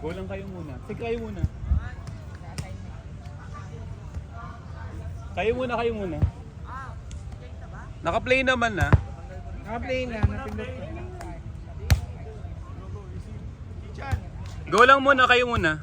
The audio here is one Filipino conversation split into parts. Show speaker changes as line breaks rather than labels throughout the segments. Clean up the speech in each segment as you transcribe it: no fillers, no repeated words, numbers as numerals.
Go lang kayo muna. Sige, kayo muna. Kayo muna. Naka-play naman na.
Naka-play na, napindot ko.
Go lang muna, kayo muna.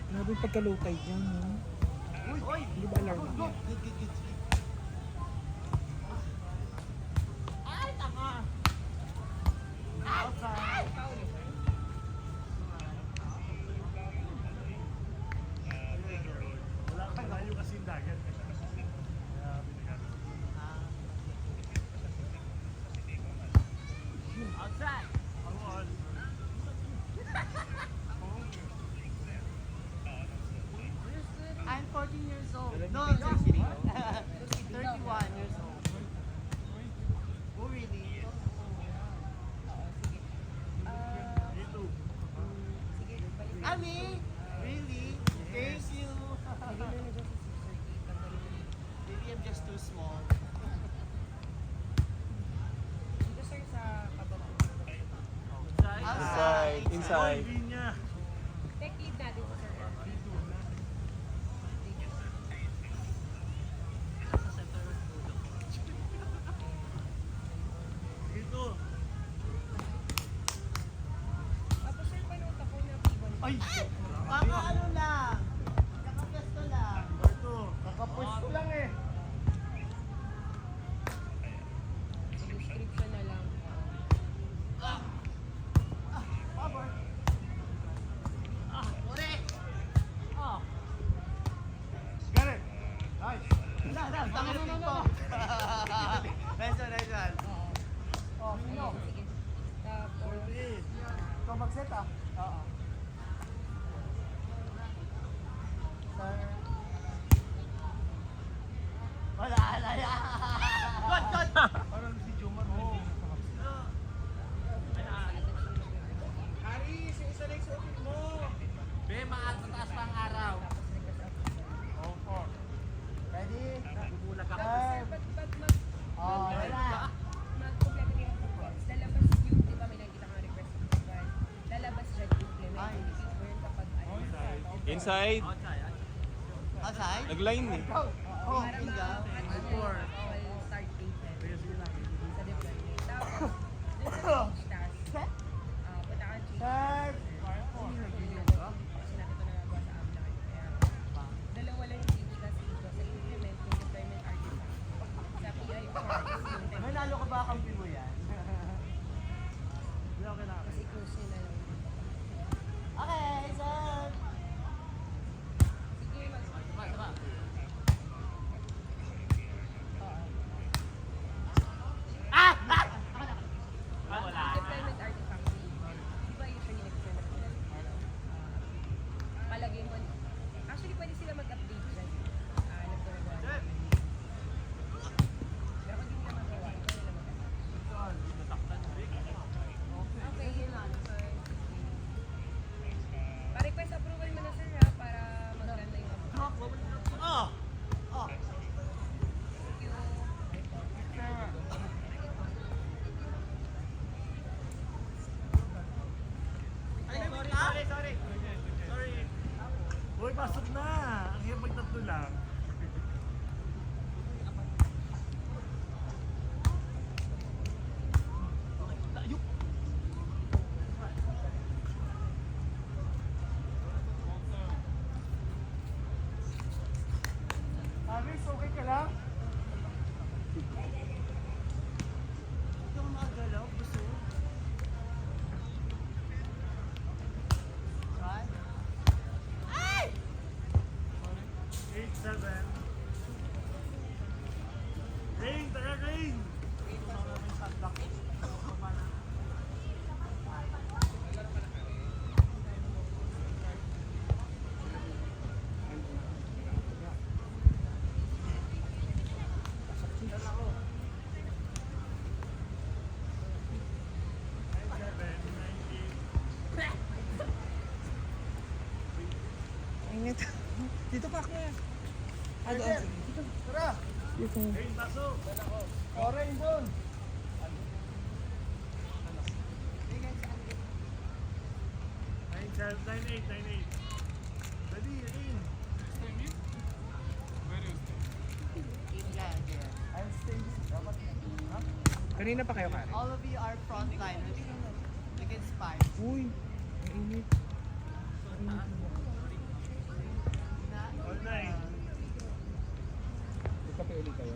Grabe yung pagkalukay dyan, no? Hindi ba alarm niya?
I'm 14 years old. No, I'm just kidding. 31 years old. Oh, really? Ami? Really? Thank you. Maybe I'm just too small.
Dito sir sa kababa.
Inside.
Tech lead natin po sir. Tapos sir, panuta ko na pibon.
Ay! Kaka ano lang? Kaka-pesto lang.
Kakapush ko lang eh.
Description na lang.
Power. Ore! Oh.
Gareth! Nice!
Tangin na po. Nice one.
Oh, sino?
Sige. Tapos,
Ikaw mag-set ah. Oo. Sir.
Wala. Good!
Parang si Jomar. Oo. Aris, yung isa lang sa upit mo.
Be, maataas pa ang araw.
Opo. Ready?
Bubulag
tapos
Sir.
sir, ba't
Oh, wala.
mag-complete rin ang request? Lalabas yung, di ba may nakikita kang request ng profile? Lalabas dyan implement. Hindi mo yun kapag ano.
Inside.
Outside?
Nag-line eh.
Ikaw. Oh,
Para ma-match all start date sa deployment. Tapos, dun sa change task, punta ka change
Sir.
kasi natin ito nagagawa sa Amla. Kaya, dalawa lang yung change task dito sa implement yung deployment artifact. Sa PI or is
May nalo ka ba kampi mo yan?
Kasi close nyo na lang.
Okay, sir.
Sige, deployment artifact. Di ba usually nag-send ako ng palagay mo. Actually, pwede sila mag-update dyan. Nagpagawa. Pero kung hindi nila magawa, ito nila mag-update. Okay, yun lang. Pa-request approval mo na sir ha, para maganda yung update.
Oh!
Thank you.
Sorry.
Uy, pasok na. Ang hirap magtatlo lang. Aris, okay ka lang?
Huwag kang magalaw, gusto. Right? Ay!
8-7. Pangit. Dito pa ako. Ah, doon. Sige. Dito.
Tara!
Dito.
Hey, pasok! Oren doon! Nine, 8, 9, 8. Dali, in.
England, yeah.
I'm staying. Dapat. Ha?
Kanina pa kayo, Karen?
All of you are frontliners. Look at Spy.
Uy, ang init.
All nine.
Kape ulit kayo?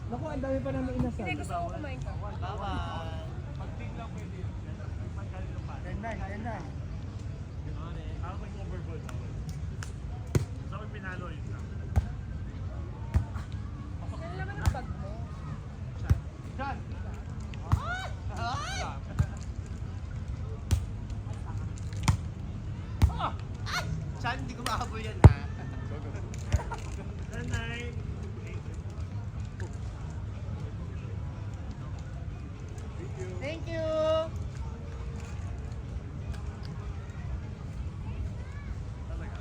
Naku, ang dami pa namin inasal.
Hindi, gusto ko kumain ka.
Bye-bye.
Pag-big lang pwede yun. Pagkalilo pa. 10-9. Ako may overboard. Sa akin pinalo yun lang.
Yan lang ang bag mo.
John!
Chan, hindi ko makahabol yan ha.
10-9.
Thank you!
Talaga.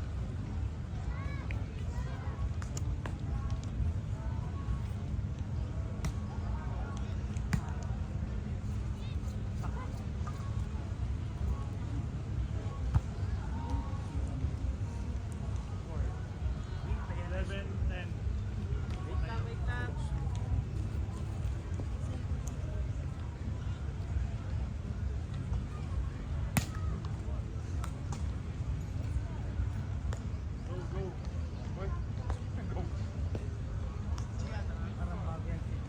Eleven, 10.
Wait lang.
Go, go. Boy. Go.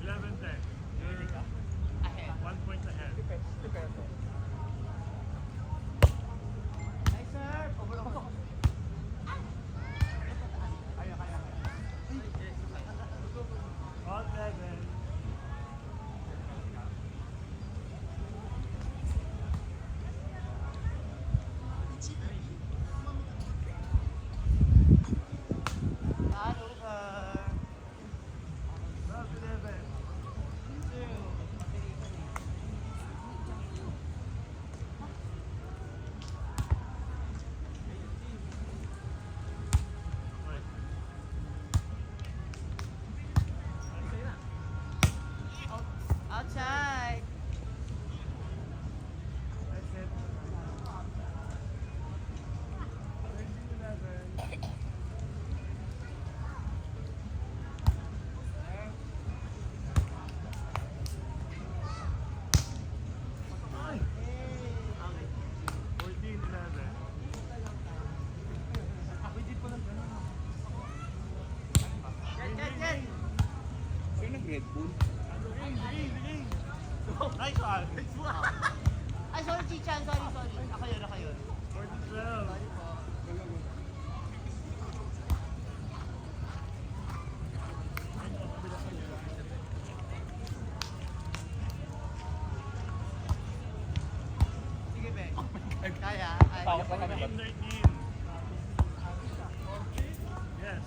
11, 10.
Ahead.
1 point ahead.
Nice sir! Pasok.
All 7.
Not over.
11.
Outside.
That's it. 13, 11. Ay! 14, 11.
Yan.
Sino nag-Red Bull?
Ring. Nice one.
Ay, sorry, Chichan. Sorry. Ako yun.
14, 12.
Sige, Ben. Kaya. Ay,
14, 13. Yes.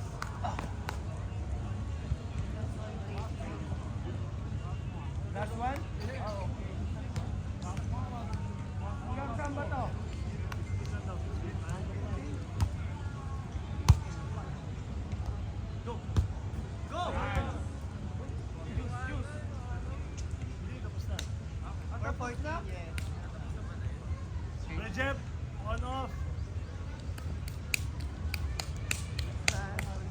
Last one? Hanggang saan ba to?
Go.
Go!
Hindi, tapos na.
We're 14, yeah.
Recep, on off.